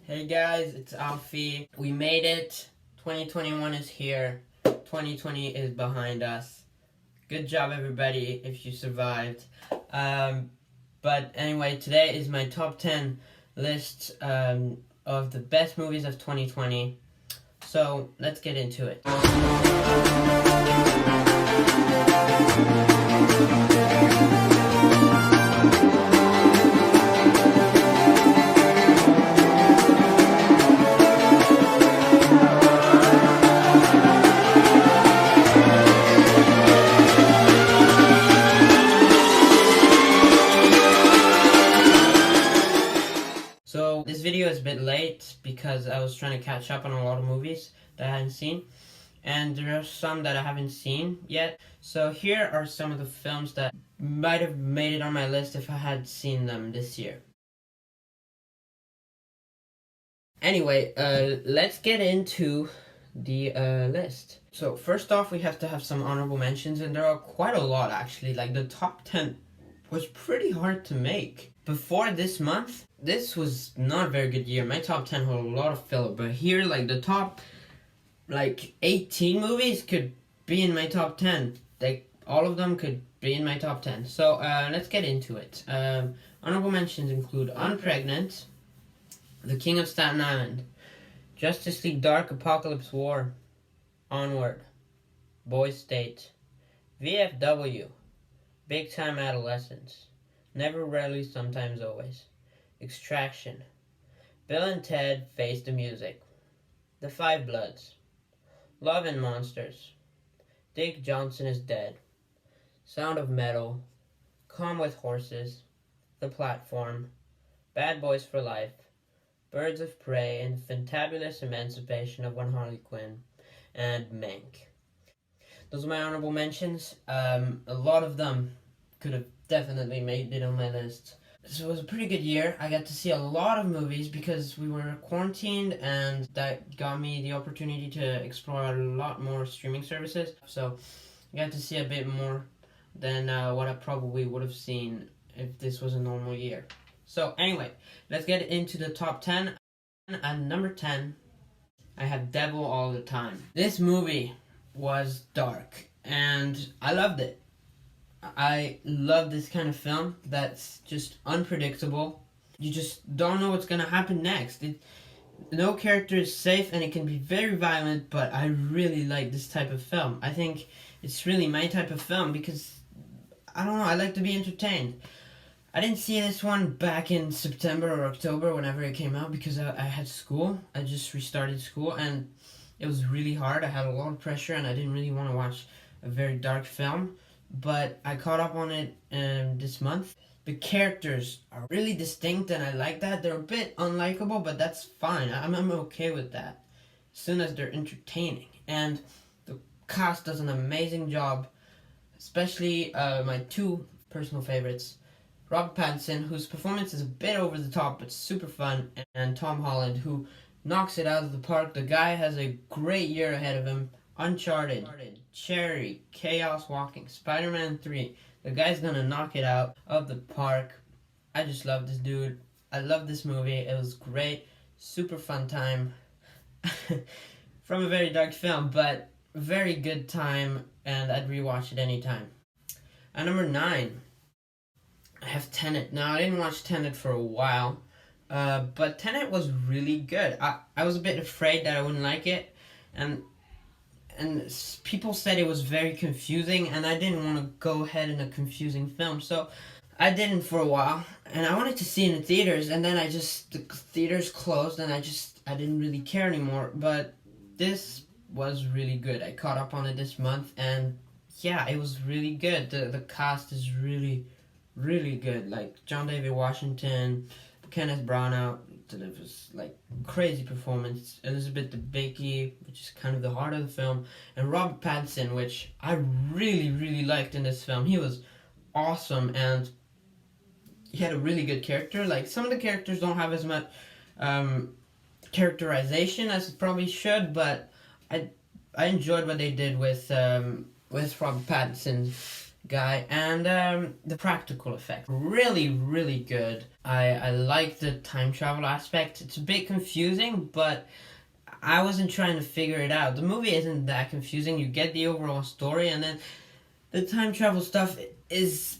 Hey guys, it's Alfie. We made it. 2021 is here. 2020 is behind us. Good job, everybody, if you survived. But anyway, today is my top 10 list of the best movies of 2020. So let's get into it. So this video is a bit late because I was trying to catch up on a lot of movies that I hadn't seen, and there are some that I haven't seen yet. So here are some of the films that might have made it on my list if I had seen them this year. Anyway, let's get into the list. So first off, we have to have some honorable mentions, and there are quite a lot actually. Like the top 10 was pretty hard to make. Before this month, this was not a very good year. My top 10 had a lot of filler, but here, like the top 18 movies could be in my top 10. Like all of them could be in my top 10. So let's get into it. Honorable mentions include Unpregnant, The King of Staten Island, Justice League Dark Apocalypse War, Onward, Boys State, VFW, Big Time Adolescence, Never, Rarely, Sometimes, Always, Extraction, Bill and Ted Face the Music, The Five Bloods, Love and Monsters, Dick Johnson is Dead, Sound of Metal, Calm with Horses, The Platform, Bad Boys for Life, Birds of Prey, and Fantabulous Emancipation of One Harley Quinn, and Mank. Those are my honorable mentions. A lot of them could have definitely made it on my list. So it was a pretty good year. I got to see a lot of movies because we were quarantined, and that got me the opportunity to explore a lot more streaming services. So I got to see a bit more than what I probably would have seen if this was a normal year. So anyway, let's get into the top 10. And number 10, I have Devil All the Time. This movie was dark, and I loved it. I love this kind of film that's just unpredictable. You just don't know what's gonna happen next. No character is safe, and it can be very violent, but I really like this type of film. I think it's really my type of film because, I don't know, I like to be entertained. I didn't see this one back in September or October, whenever it came out, because I had school. I just restarted school, and it was really hard. I had a lot of pressure, and I didn't really want to watch a very dark film. But I caught up on it this month. The characters are really distinct, and I like that. They're a bit unlikable, but that's fine. I'm okay with that, as soon as they're entertaining. And the cast does an amazing job, especially my two personal favorites, Robert Pattinson, whose performance is a bit over the top but super fun, and Tom Holland, who knocks it out of the park. The guy has a great year ahead of him. Uncharted, Cherry, Chaos Walking, Spider-Man 3. The guy's gonna knock it out of the park. I just love this dude. I love this movie. It was great. Super fun time. From a very dark film, but very good time, and I'd rewatch it anytime. At number 9, I have Tenet. Now, I didn't watch Tenet for a while, but Tenet was really good. I was a bit afraid that I wouldn't like it, and people said it was very confusing, and I didn't want to go ahead in a confusing film, so I didn't for a while, and I wanted to see it in theaters, and then the theaters closed, and I didn't really care anymore. But this was really good. I caught up on it this month, and yeah, it was really good. The cast is really, really good. Like John David Washington, Kenneth Branagh delivers like crazy performance. Elizabeth Debicki, which is kind of the heart of the film, and Robert Pattinson, which I really, really liked in this film. He was awesome, and he had a really good character. Like, some of the characters don't have as much characterization as it probably should, but I enjoyed what they did with Robert Pattinson. guy, and the practical effect really good. I like the time travel aspect. It's a bit confusing, but I wasn't trying to figure it out. The movie isn't that confusing. You get the overall story, and then the time travel stuff is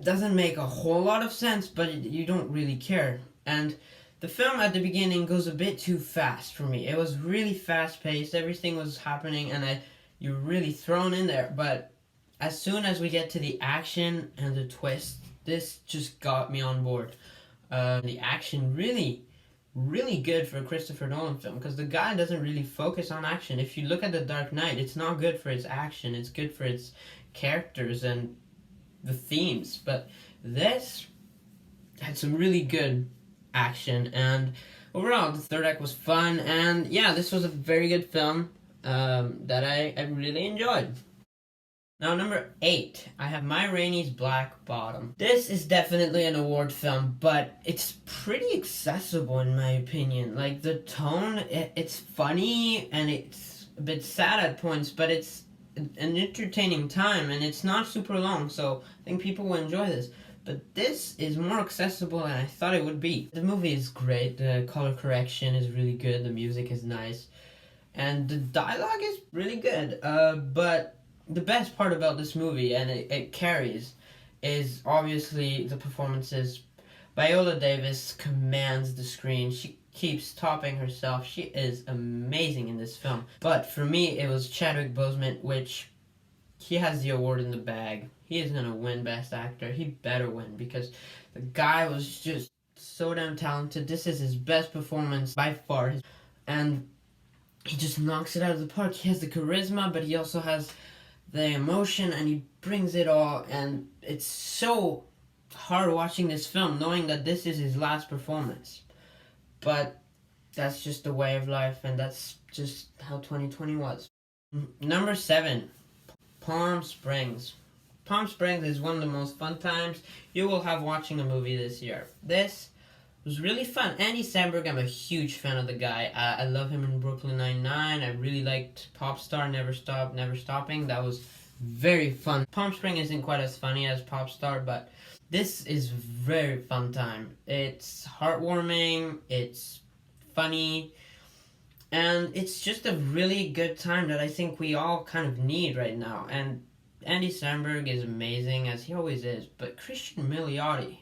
doesn't make a whole lot of sense, but you don't really care. And the film at the beginning goes a bit too fast for me. It was really fast paced. Everything was happening, and you're really thrown in there. But as soon as we get to the action and the twist, this just got me on board. The action really good for a Christopher Nolan film, because the guy doesn't really focus on action. If you look at The Dark Knight, it's not good for its action. It's good for its characters and the themes. But this had some really good action, and overall the third act was fun, and yeah, this was a very good film that I really enjoyed. Now, number 8, I have Ma Rainey's Black Bottom. This is definitely an award film, but it's pretty accessible in my opinion. Like, the tone, it's funny and it's a bit sad at points, but it's an entertaining time, and it's not super long, so I think people will enjoy this. But this is more accessible than I thought it would be. The movie is great, the color correction is really good, the music is nice, and the dialogue is really good, but the best part about this movie, and it carries, is obviously the performances. Viola Davis commands the screen. She keeps topping herself. She is amazing in this film. But for me, it was Chadwick Boseman, which he has the award in the bag. He is gonna win Best Actor. He better win, because the guy was just so damn talented. This is his best performance by far. And he just knocks it out of the park. He has the charisma, but he also has the emotion, and he brings it all, and it's so hard watching this film knowing that this is his last performance, but that's just the way of life, and that's just how 2020 was. Number 7, Palm Springs. Palm Springs is one of the most fun times you will have watching a movie this year. This was really fun. Andy Samberg, I'm a huge fan of the guy. I love him in Brooklyn Nine-Nine. I really liked Popstar, Never Stop, Never Stopping. That was very fun. Palm Spring isn't quite as funny as Popstar, but this is very fun time. It's heartwarming, it's funny, and it's just a really good time that I think we all kind of need right now. And Andy Samberg is amazing, as he always is, but Christian Milioti,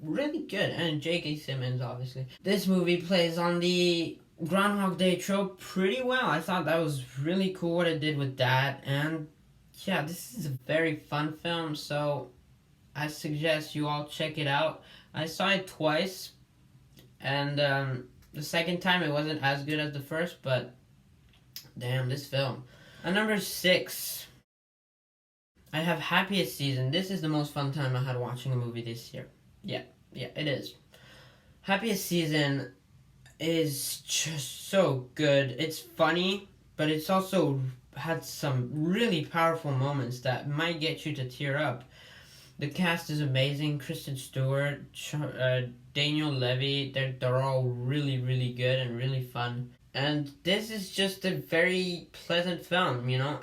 really good, and J.K. Simmons, obviously. This movie plays on the Groundhog Day trope pretty well. I thought that was really cool what it did with that, and yeah, this is a very fun film, so I suggest you all check it out. I saw it twice, and the second time it wasn't as good as the first, but damn, this film. At number 6, I have Happiest Season. This is the most fun time I had watching a movie this year. Yeah, it is. Happiest Season is just so good. It's funny, but it's also had some really powerful moments that might get you to tear up. The cast is amazing. Kristen Stewart, Daniel Levy, they're all really good and really fun. And this is just a very pleasant film, you know?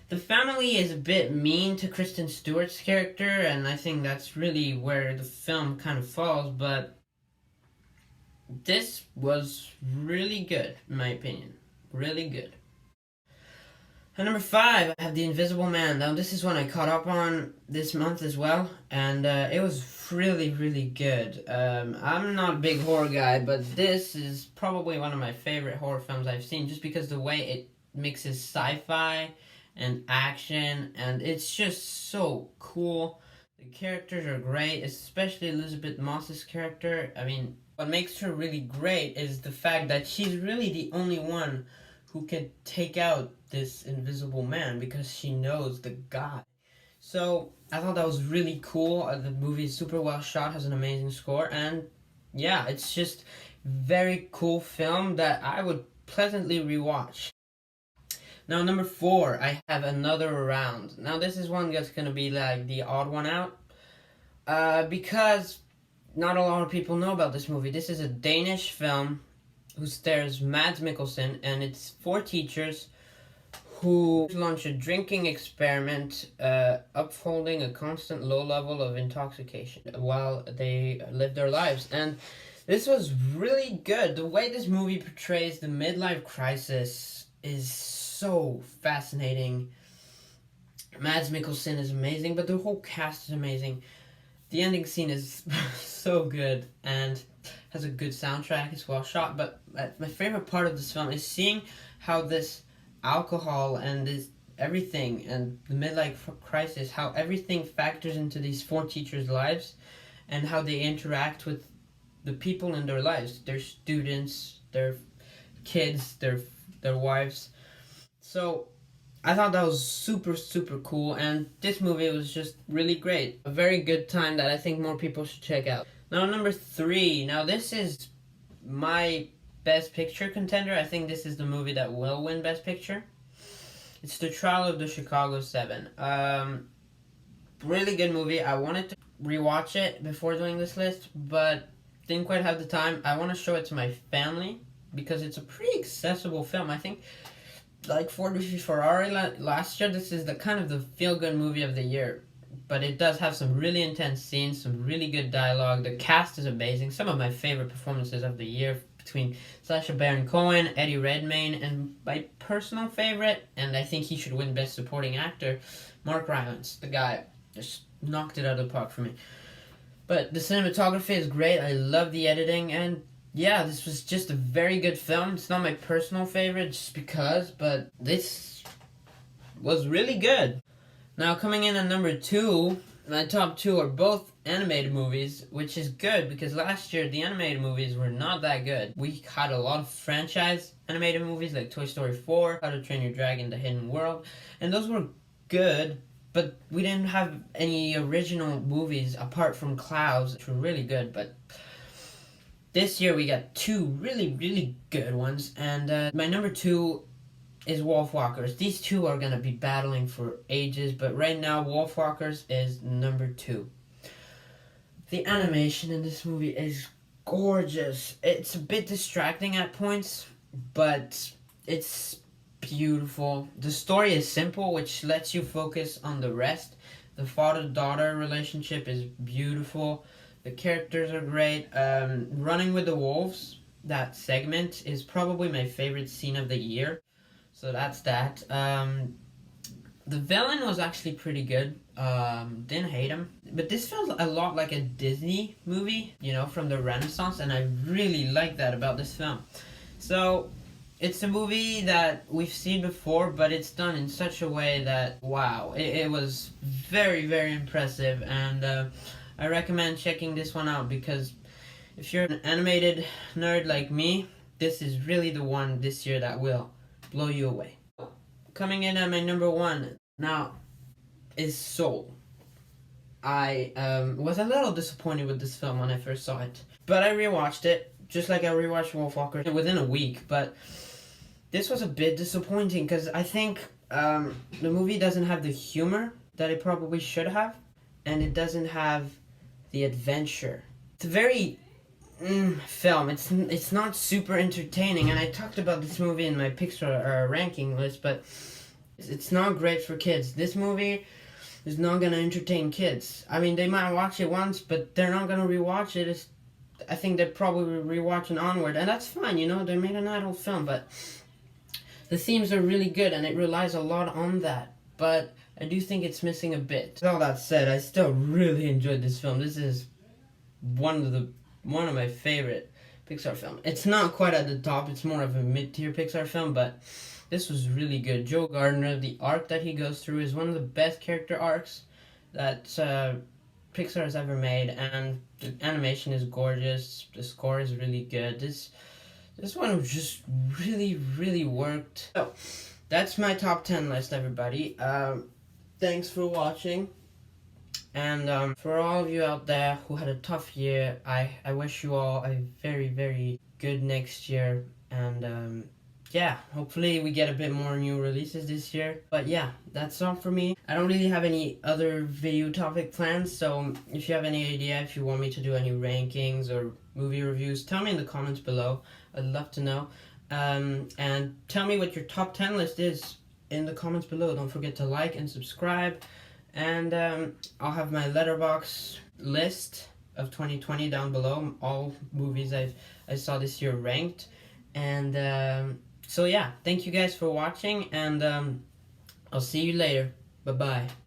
The family is a bit mean to Kristen Stewart's character, and I think that's really where the film kind of falls, but this was really good, in my opinion. Really good. At number 5, I have The Invisible Man. Now, this is one I caught up on this month as well, and it was really good. I'm not a big horror guy, but this is probably one of my favorite horror films I've seen, just because the way it mixes sci-fi and action, and it's just so cool. The characters are great, especially Elizabeth Moss's character. I mean, what makes her really great is the fact that she's really the only one who can take out this invisible man, because she knows the guy. So I thought that was really cool. The movie is super well shot, has an amazing score, and yeah, it's just very cool film that I would pleasantly rewatch. Now, number 4, I have Another Round. Now, this is one that's going to be like the odd one out, because not a lot of people know about this movie. This is a Danish film who stars Mads Mikkelsen, and it's 4 teachers who launched a drinking experiment, upholding a constant low level of intoxication while they live their lives. And this was really good. The way this movie portrays the midlife crisis is so fascinating. Mads Mikkelsen is amazing, but the whole cast is amazing. The ending scene is so good and has a good soundtrack. It's well shot, but my favorite part of this film is seeing how this alcohol and this everything and the midlife crisis, how everything factors into these four teachers' lives and how they interact with the people in their lives, their students, their kids, their wives. So I thought that was super, super cool, and this movie was just really great. A very good time that I think more people should check out. Now, number 3. Now, this is my Best Picture contender. I think this is the movie that will win Best Picture. It's The Trial of the Chicago 7. Really good movie. I wanted to rewatch it before doing this list, but didn't quite have the time. I want to show it to my family because it's a pretty accessible film. I think, like Ford v Ferrari last year, this is the kind of the feel-good movie of the year. But it does have some really intense scenes, some really good dialogue. The cast is amazing. Some of my favorite performances of the year between Sacha Baron Cohen, Eddie Redmayne, and my personal favorite, and I think he should win Best Supporting Actor, Mark Rylance. The guy just knocked it out of the park for me. But the cinematography is great. I love the editing, and yeah, this was just a very good film. It's not my personal favorite just because, but this was really good. Now, coming in at number 2, my top 2 are both animated movies, which is good because last year the animated movies were not that good. We had a lot of franchise animated movies like Toy Story 4, How to Train Your Dragon, The Hidden World, and those were good, but we didn't have any original movies apart from Klaus, which were really good. But this year we got 2 really, really good ones, and my number 2 is Wolfwalkers. These 2 are gonna be battling for ages, but right now Wolfwalkers is number 2. The animation in this movie is gorgeous. It's a bit distracting at points, but it's beautiful. The story is simple, which lets you focus on the rest. The father-daughter relationship is beautiful. The characters are great. Running with the Wolves, that segment, is probably my favorite scene of the year. So that's that. The villain was actually pretty good. Didn't hate him. But this feels a lot like a Disney movie, you know, from the Renaissance, and I really like that about this film. So, it's a movie that we've seen before, but it's done in such a way that, wow, it was very, very impressive, and I recommend checking this one out because if you're an animated nerd like me, this is really the one this year that will blow you away. Coming in at my number 1 now is Soul. I was a little disappointed with this film when I first saw it, but I rewatched it just like I rewatched Wolfwalker within a week. But this was a bit disappointing because I think the movie doesn't have the humor that it probably should have, and it doesn't have the adventure. It's a very film. It's not super entertaining, and I talked about this movie in my Pixar ranking list, but it's not great for kids. This movie is not gonna entertain kids. I mean, they might watch it once, but they're not gonna rewatch it. I think they're probably rewatching Onward, and that's fine, you know, they made an adult film, but the themes are really good, and it relies a lot on that, but I do think it's missing a bit. With all that said, I still really enjoyed this film. This is one of my favorite Pixar films. It's not quite at the top, it's more of a mid-tier Pixar film, but this was really good. Joe Gardner, the arc that he goes through is one of the best character arcs that Pixar has ever made, and the animation is gorgeous, the score is really good. This one just really, really worked. So, that's my top 10 list, everybody. Thanks for watching. And for all of you out there who had a tough year, I wish you all a very, very good next year. And yeah, hopefully we get a bit more new releases this year. But yeah, that's all for me. I don't really have any other video topic plans, so if you have any idea, if you want me to do any rankings or movie reviews, tell me in the comments below. I'd love to know. And tell me what your top 10 list is in the comments below. Don't forget to like and subscribe. And I'll have my letterbox list of 2020 down below. All movies I saw this year ranked. And so yeah, thank you guys for watching, and I'll see you later. Bye bye.